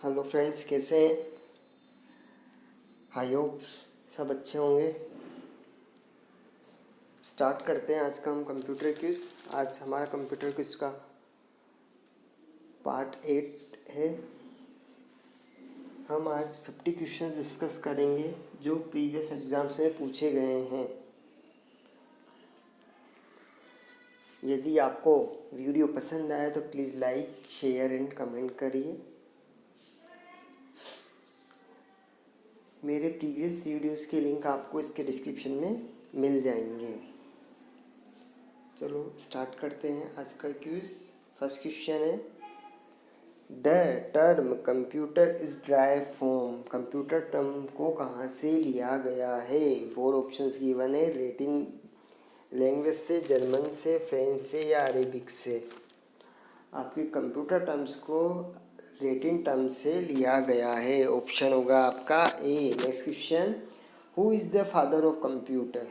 Hello friends, कैसे हैं? I hope सब अच्छे होंगे। स्टार्ट करते हैं आज का हम कंप्यूटर क्विज। आज हमारा कंप्यूटर क्विज का पार्ट 8 है। हम आज 50 क्वेश्चन डिस्कस करेंगे जो प्रीवियस एग्जाम्स में पूछे गए हैं। यदि आपको वीडियो पसंद आए तो please like, share and comment करिए। मेरे प्रीवियस वीडियोस के लिंक आपको इसके डिस्क्रिप्शन में मिल जाएंगे। चलो स्टार्ट करते हैं आज का क्विज। फर्स्ट क्वेश्चन है, the term computer is drive from. Computer term को कहाँ से लिया गया है? 4 ऑप्शंस गिवन है। लैटिन लैंग्वेज से, जर्मन से, फ्रेंच से या अरेबिक से। आपके कंप्यूटर टर्म्स को लैटिन टर्म से लिया गया है। ऑप्शन होगा आपका A. Next question, who is the father of computer?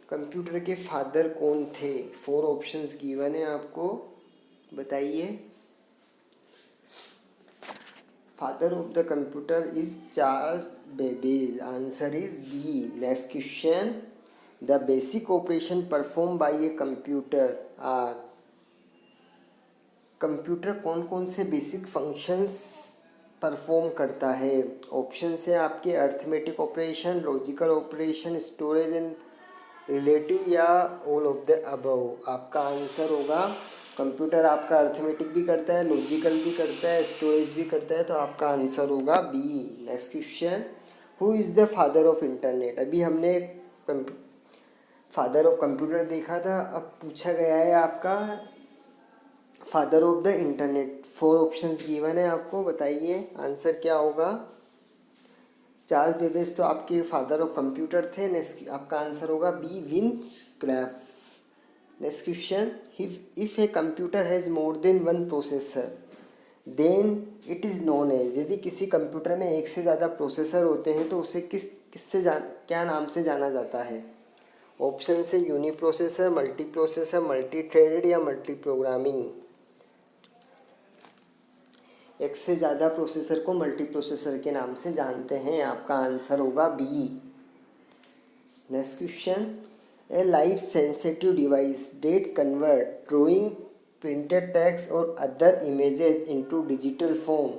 Computer के फादर कौन थे? 4 ऑप्शंस गिवन है आपको, बताइए। Father of the computer is Charles Babbage. Answer is B. Next question, the basic operation perform by a computer are. Computer कौन कौन से basic functions perform करता है? ऑप्शन है आपके arithmetic operation, logical operation, storage and relative या all of the above. आपका answer होगा, कंप्यूटर आपका अर्थमेटिक भी करता है, लॉजिकल भी करता है, स्टोरेज भी करता है, तो आपका आंसर होगा B. Next question, who is the father of internet? अभी हमने फादर ऑफ कंप्यूटर देखा था, अब पूछा गया है आपका father of the internet. 4 options given है आपको, बताइए आंसर क्या होगा। चार्ल्स बेबेज तो आपके फादर ऑफ कंप्यूटर थे। नेक्स्ट आपका आंसर होगा बी, विन क्लैफ। Next question, if a computer has more than one processor then it is known as. यदि किसी कंप्यूटर में एक से ज़्यादा प्रोसेसर होते हैं तो उसे क्या नाम से जाना जाता है? ऑप्शन से uniprocessor, multiprocessor, multithreaded या मल्टी प्रोग्रामिंग। एक से ज़्यादा प्रोसेसर को मल्टी प्रोसेसर के नाम से जानते हैं। आपका आंसर होगा B. Next question, a light sensitive device that convert drawing, printed text और other images into digital form.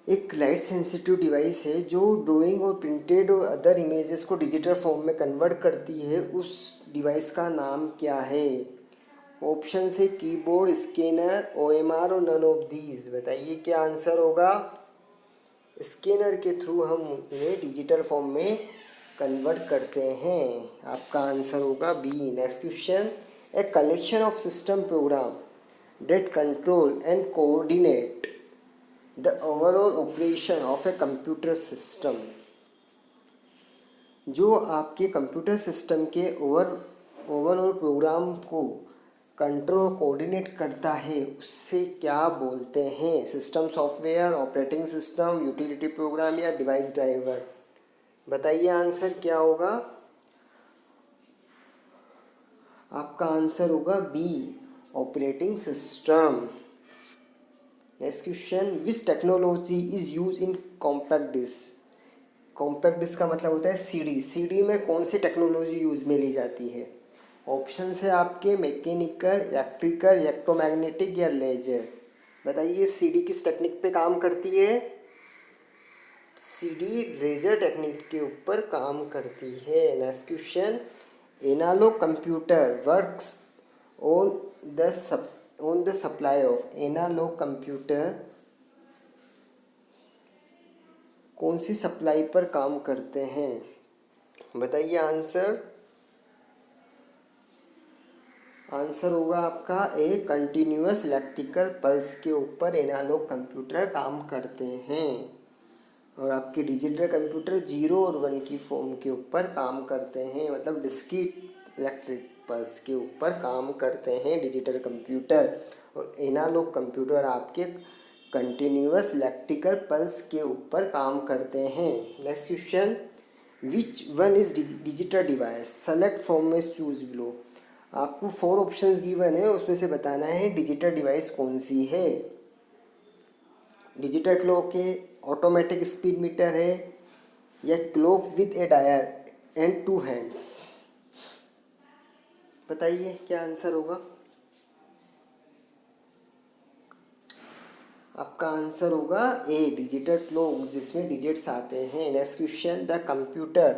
एक लाइट सेंसिटिव डिवाइस है जो ड्राइंग और प्रिंटेड और अदर इमेजेस को डिजिटल फॉर्म में कन्वर्ट करती है। उस डिवाइस का नाम क्या है? ऑप्शन से कीबोर्ड, स्कैनर, ओएमआर और नन ऑफ दीज। बताइए क्या आंसर होगा। स्कैनर के थ्रू हम उन्हें डिजिटल फॉर्म में कन्वर्ट करते हैं। आपका आंसर होगा B. Next question, a collection of system program that control and coordinate the overall operation of a computer system. जो आपके कंप्यूटर सिस्टम के ओवरऑल प्रोग्राम को कंट्रोल कोऑर्डिनेट करता है, उससे क्या बोलते हैं? System software, operating system, utility program या डिवाइस ड्राइवर। बताइए आंसर क्या होगा। आपका आंसर होगा B, operating system. Next question, which technology is use in compact disc? Compact disc का मतलब होता है सीडी। सीडी में कौन सी टेक्नोलॉजी यूज में ली जाती है? ऑप्शन है आपके मैकेनिकल, इलेक्ट्रिकल, इलेक्ट्रोमैग्नेटिक या लेजर। बताइए सीडी किस टेक्निक पे काम करती है? सीडी लेजर टेक्निक के ऊपर काम करती है। Next question, analog computer works on the supply of. Analog computer कौन सी सप्लाई पर काम करते हैं? बताइए आंसर। आंसर होगा आपका ए, कंटिन्यूअस इलेक्ट्रिकल पल्स के ऊपर एनालॉग कंप्यूटर काम करते हैं। और आपके डिजिटल कंप्यूटर 0 और 1 की फॉर्म के ऊपर काम करते हैं, मतलब डिस्क्रीट इलेक्ट्रिक पल्स के ऊपर काम करते हैं डिजिटल कंप्यूटर। और एनालॉग कंप्यूटर आपके कंटिन्यूअस इलेक्ट्रिकल पल्स के ऊपर काम करते हैं। Next question, which one is digital device? Select from में चूज बिलो। आपको 4 ऑप्शंस गिवन है, उसमें से बताना है डिजिटल डिवाइस कौन सी है। डिजिटल क्लॉक है, ऑटोमेटिक स्पीड मीटर है, या clock with a dial and two hands. बताइए क्या आंसर होगा। आपका आंसर होगा ए, डिजिटल क्लॉक, जिसमें डिजिट्स आते हैं। Next question, the computer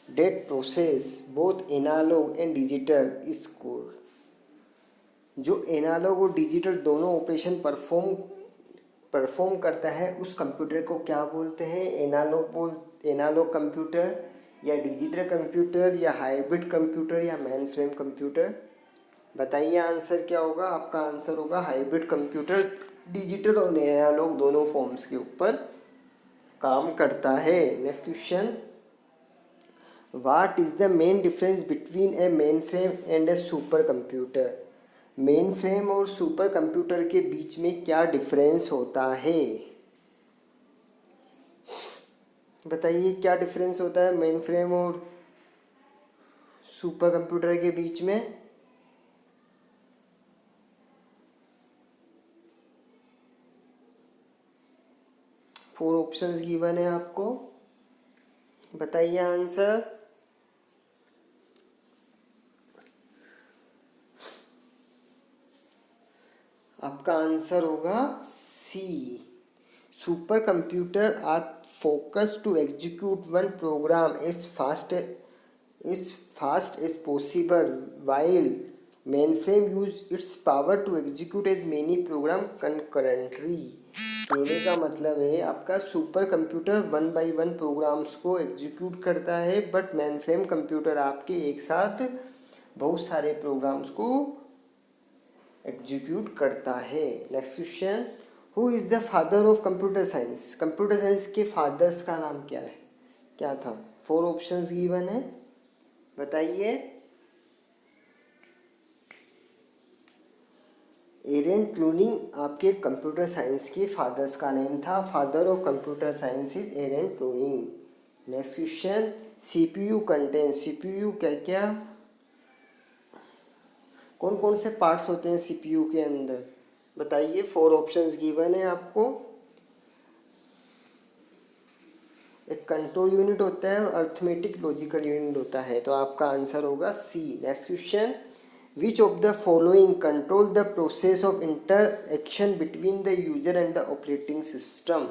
that process both analog and digital is called. जो एनालॉग और डिजिटल दोनों ऑपरेशन परफॉर्म करता है उस कंप्यूटर को क्या बोलते हैं। एनालॉग कंप्यूटर, या डिजिटल कंप्यूटर, या हाइब्रिड कंप्यूटर, या मेन फ्रेम कंप्यूटर। बताइए आंसर क्या होगा। आपका आंसर होगा हाइब्रिड कंप्यूटर, डिजिटल और एनालॉग दोनों फॉर्म्स के ऊपर काम करता है। Next question, what is the main difference between A main frame and A super computer. Main frame और सुपर कंप्यूटर के बीच में क्या डिफरेंस होता है। बताइए क्या डिफरेंस होता है मेन फ्रेम और सुपर कंप्यूटर के बीच में। फोर ऑप्शंस गिवन है आपको, बताइए आंसर। आपका आंसर होगा C, super computer are focus to execute one program as fast as possible, while mainframe use its power to execute as many program concurrently। कहने का मतलब है आपका सुपर कंप्यूटर 1 बाई 1 प्रोग्राम्स को एग्जीक्यूट करता है, बट mainframe कंप्यूटर आपके एक साथ बहुत सारे प्रोग्राम्स को एग्जीक्यूट करता है। Next question, who is the father of computer science. Computer science के फादर्स का नाम क्या है, क्या था। फोर ऑप्शंस गिवन है, बताइए। एरन ट्यूरिंग आपके कंप्यूटर साइंस के फादर्स का नेम था। Father of computer science is Alan Turing. Next question, CPU content, CPU क्या क्या, कौन कौन से पार्ट्स होते हैं सीपीयू के अंदर, बताइए। फोर ऑप्शंस गिवन है आपको। एक कंट्रोल यूनिट होता है और अर्थमेटिक लॉजिकल यूनिट होता है, तो आपका आंसर होगा C. Next question, which of the following control the process of interaction between the user and the operating system.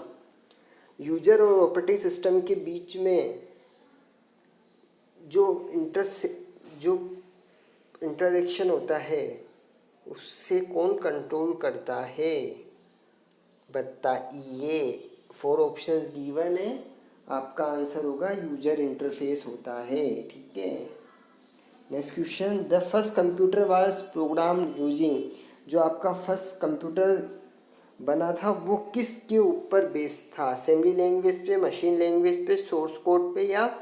User और ऑपरेटिंग सिस्टम के बीच में जो इंटरेक्शन होता है उससे कौन कंट्रोल करता है, बताइए। फोर ऑप्शंस गिवन है, आपका आंसर होगा यूजर इंटरफेस होता है, ठीक है। Next question, the first computer was program using, जो आपका फर्स्ट कंप्यूटर बना था वो किसके ऊपर बेस्ड था। असेंबली लैंग्वेज पे, मशीन लैंग्वेज पे, सोर्स कोड पे, या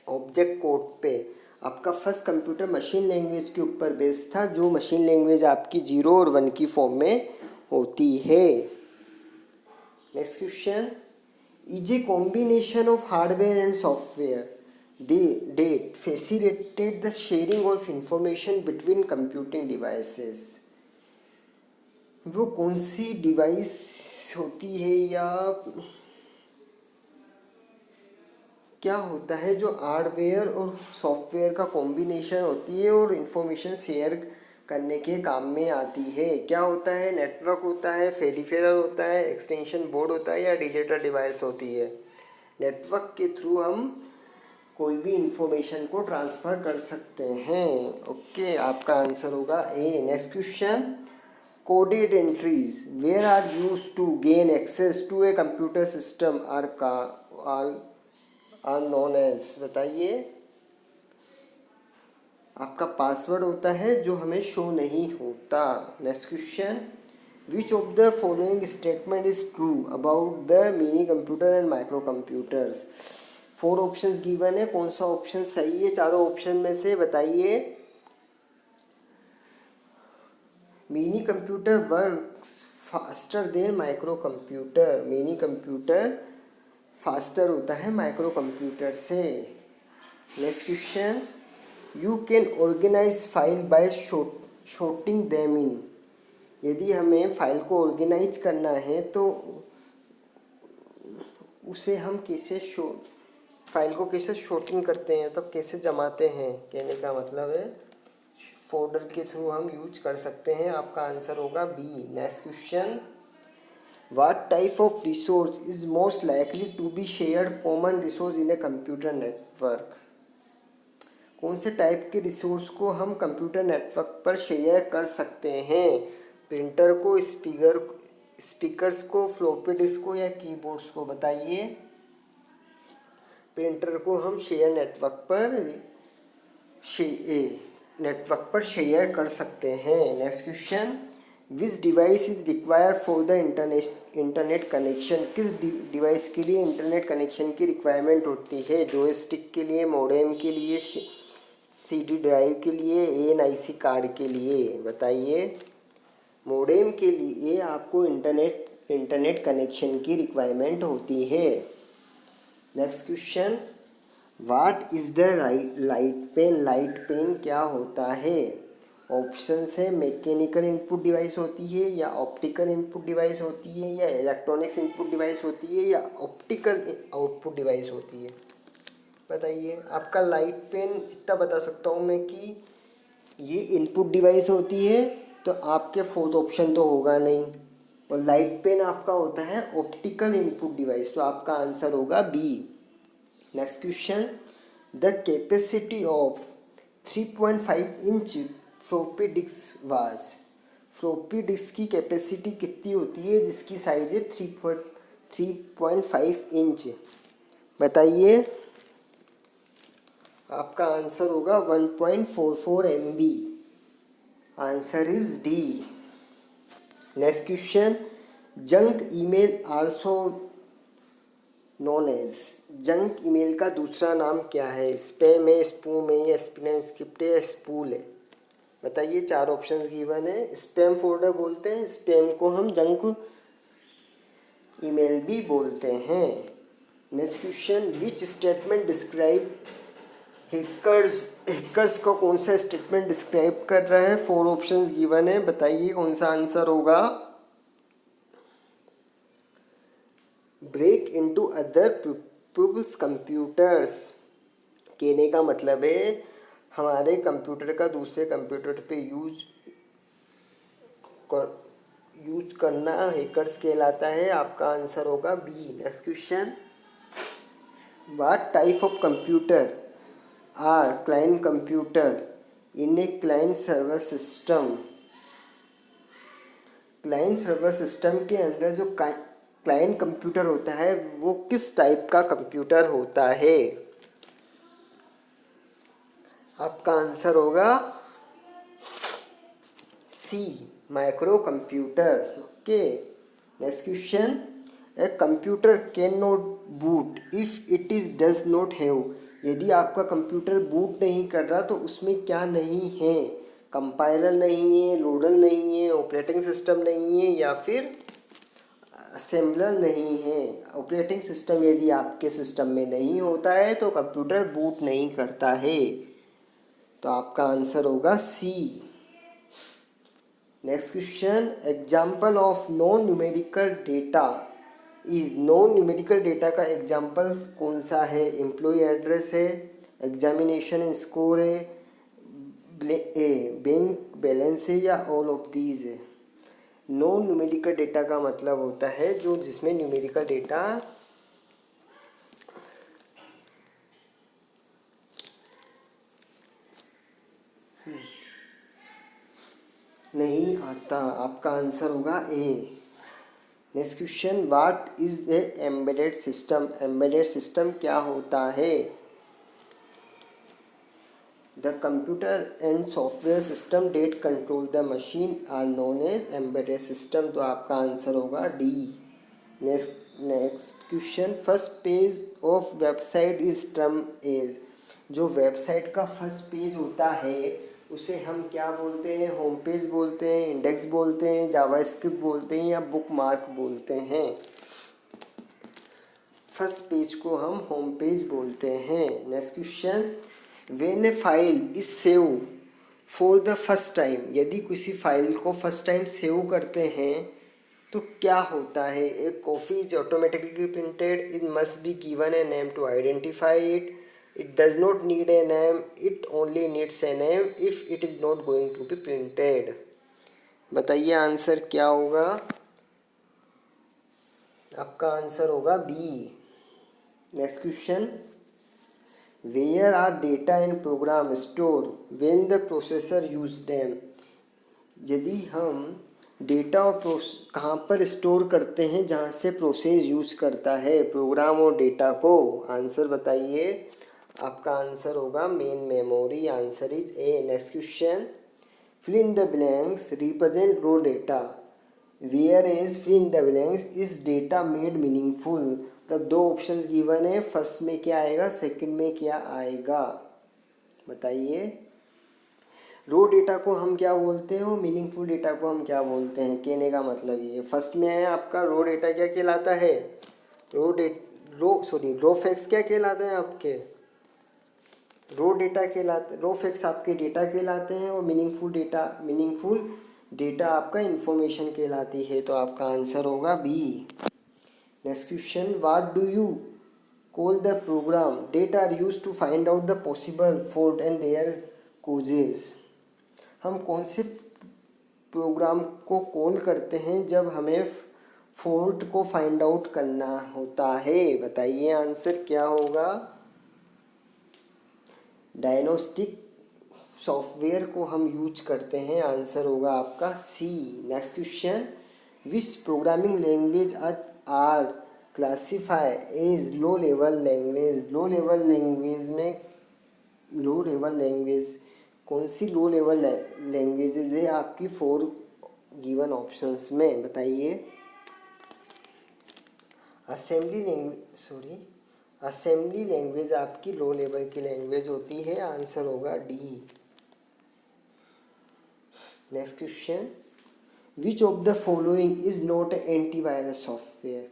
ऑब्जेक्ट कोड पे। आपका फर्स्ट कंप्यूटर मशीन लैंग्वेज के ऊपर बेस्ड था, जो मशीन लैंग्वेज आपकी 0 और 1 की फॉर्म में होती है। Next question, is a combination of hardware and software that facilitated the sharing of information between computing devices। वो कौन सी डिवाइस होती है या क्या होता है जो हार्डवेयर और सॉफ्टवेयर का कॉम्बिनेशन होती है और इंफॉर्मेशन शेयर करने के काम में आती है। क्या होता है, नेटवर्क होता है, पेरिफेरल होता है, एक्सटेंशन बोर्ड होता है, या डिजिटल डिवाइस होती है। नेटवर्क के थ्रू हम कोई भी इंफॉर्मेशन को ट्रांसफ़र कर सकते हैं, ओके। आपका आंसर होगा A. Next question, coded entries where are use to gain access to a computer system are known as, बताइए। आपका पासवर्ड होता है जो हमें शो नहीं होता। Next question, which of the following statement is true about the mini computer and micro computers. Four options given है, कौन सा ऑप्शन सही है चारों ऑप्शन में से, बताइए। Mini computer works faster than micro computer. Mini computer faster होता है माइक्रो कंप्यूटर से। Next question, you can organize file by sorting them in. यदि हमें फाइल को ऑर्गेनाइज करना है तो उसे हम कैसे फाइल को कैसे शॉर्टिंग करते हैं, तब कैसे जमाते हैं, कहने का मतलब है फोल्डर के थ्रू हम यूज कर सकते हैं। आपका आंसर होगा B. Next question, what type of resource is most likely to be shared common resource in a computer network. कौन से टाइप के रिसोर्स को हम कंप्यूटर नेटवर्क पर शेयर कर सकते हैं? प्रिंटर को, स्पीकर्स को, फ्लॉपी डिस्क को या कीबोर्ड्स को? बताइए। प्रिंटर को हम नेटवर्क पर शेयर कर सकते हैं। Next question, which device is required for the internet connection. किस डिवाइस के लिए इंटरनेट कनेक्शन की रिक्वायरमेंट होती है? जॉयस्टिक के लिए, मॉडेम के लिए, सीडी ड्राइव के लिए, एनआईसी कार्ड के लिए? बताइए। मॉडेम के लिए आपको इंटरनेट कनेक्शन की रिक्वायरमेंट होती है। Next question, what is the light pen. Light pen क्या होता है? ऑप्शन है, मैकेनिकल इनपुट डिवाइस होती है, या ऑप्टिकल इनपुट डिवाइस होती है, या इलेक्ट्रॉनिक्स इनपुट डिवाइस होती है, या ऑप्टिकल आउटपुट डिवाइस होती है? बताइए। आपका लाइट पेन इतना बता सकता हूँ मैं कि ये इनपुट डिवाइस होती है, तो आपके फोर्थ ऑप्शन तो होगा नहीं। और लाइट पेन आपका होता है ऑप्टिकल इनपुट डिवाइस, तो आपका आंसर होगा B. Next question, the capacity of 3.5 inch floppy disk was. Floppy disk की कैपेसिटी कितनी होती है जिसकी साइज है 3.5 इंच? बताइए। आपका आंसर होगा 1.44 MB। Answer is D. Next question, junk email also known as. Junk email का दूसरा नाम क्या है? स्पैम है, स्पूम है, या स्पिन-स्क्रिप्ट है, या स्पूल है? बताइए। 4 ऑप्शंस गिवन है। स्पैम फोल्डर बोलते हैं, स्पैम को हम जंक ईमेल भी बोलते हैं। Next question, which statement describe hackers को कौन सा स्टेटमेंट डिस्क्राइब कर रहा है? 4 ऑप्शंस गिवन है, बताइए कौन सा आंसर होगा। Break into other people's computers, कहने का मतलब है हमारे कंप्यूटर का दूसरे कंप्यूटर पे यूज करना हैकर्स कहलाता है। आपका आंसर होगा B. Next question, what type of computer are client computer in a client server system. Client server system के अंदर जो क्लाइंट कंप्यूटर होता है वो किस टाइप का कंप्यूटर होता है? आपका आंसर होगा C, micro computer. Okay. Next question, a computer can not boot if it is does not have. यदि आपका कंप्यूटर बूट नहीं कर रहा तो उसमें क्या नहीं है? कंपाइलर नहीं है, लोडर नहीं है, ऑपरेटिंग सिस्टम नहीं है, या फिर असेंबलर नहीं है। ऑपरेटिंग सिस्टम यदि आपके सिस्टम में नहीं होता है तो कंप्यूटर बूट नहीं करता है, तो आपका आंसर होगा C. Next question, example of non numerical data is. Non numerical data का एग्जाम्पल कौन सा है? एम्प्लॉय एड्रेस है, एग्जामिनेशन स्कोर है, बैंक बैलेंस है, या ऑल ऑफ दीज है? नॉन न्यूमेरिकल डेटा का मतलब होता है जो जिसमें न्यूमेरिकल डेटा नहीं आता। आपका आंसर होगा A. Next question, what is a embedded system. Embedded system क्या होता है? The computer and software system that control the machine are known as embedded system, तो आपका आंसर होगा D. Next question, first page of website is term as. जो website का first page होता है उसे हम क्या बोलते हैं? होम पेज बोलते हैं, इंडेक्स बोलते हैं, जावास्क्रिप्ट बोलते हैं, या बुक मार्क बोलते हैं? फर्स्ट पेज को हम होम पेज बोलते हैं। Next question, when A file is save for the first time. यदि किसी फाइल को फर्स्ट टाइम सेव करते हैं तो क्या होता है? A copy is automatically printed, it must be given a name to identify it, it does not need a name, it only needs a name if it is not going to be printed. बताइए answer क्या होगा? आपका answer होगा B. Next question, where are data and program store when the processor use them? यदि हम data और कहाँ पर स्टोर करते हैं जहाँ से प्रोसेस यूज करता है प्रोग्राम और डेटा को? आंसर बताइए। आपका आंसर होगा main memory. Answer is a. Next question, fill in the blanks represent raw data whereas fill in the blanks is data made meaningful। मतलब दो ऑप्शंस गिवन है, फर्स्ट में क्या आएगा, सेकंड में क्या आएगा? बताइए। रो डेटा को हम क्या बोलते हैं और मीनिंगफुल डेटा को हम क्या बोलते हैं? कहने का मतलब ये फर्स्ट में है आपका रो डेटा क्या कहलाता है? रो फैक्ट्स क्या कहलाते हैं आपके? रो फैक्ट्स आपके डेटा कहलाते हैं और मीनिंगफुल डेटा आपका इंफॉर्मेशन कहलाती है। तो आपका आंसर होगा B. Next question, what do you call the program that are use to find out the possible fault and their causes? हम कौन से प्रोग्राम को कॉल करते हैं जब हमें फॉल्ट को फाइंड आउट करना होता है? बताइए आंसर क्या होगा? डायग्नोस्टिक सॉफ्टवेयर को हम यूज करते हैं। आंसर होगा आपका C. Next question, which programming language are classify as low level language? Low level language कौन सी लो लेवल लैंग्वेजेज है आपकी 4 गिवन ऑप्शंस में? बताइए। असेंबली लैंग्वेज आपकी लो लेवल की लैंग्वेज होती है। आंसर होगा D. Next question, which of the following is not antivirus software?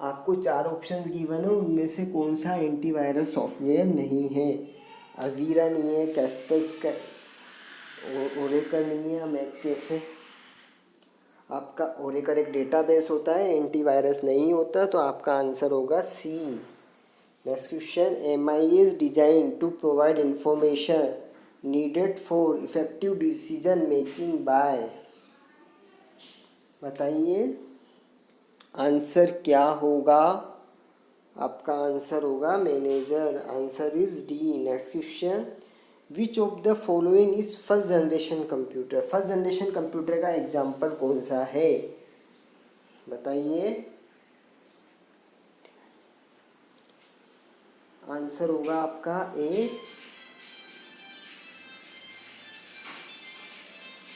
आपको 4 ऑप्शंस गिवन है, उनमें से कौन सा एंटीवायरस सॉफ्टवेयर नहीं है? अवीरा नहीं है, कैस्पस ओरेकल नहीं है, मैककेफे। आपका ओरेकल एक डेटाबेस होता है, एंटीवायरस नहीं होता। तो आपका आंसर होगा C. Next question, MI is design to provide information needed for effective decision making by? बताइए आंसर क्या होगा? आपका आंसर होगा manager. Answer is D. Next question, which of the following is first generation computer? First generation computer का example कौन सा है? बताइए। आंसर होगा आपका ए,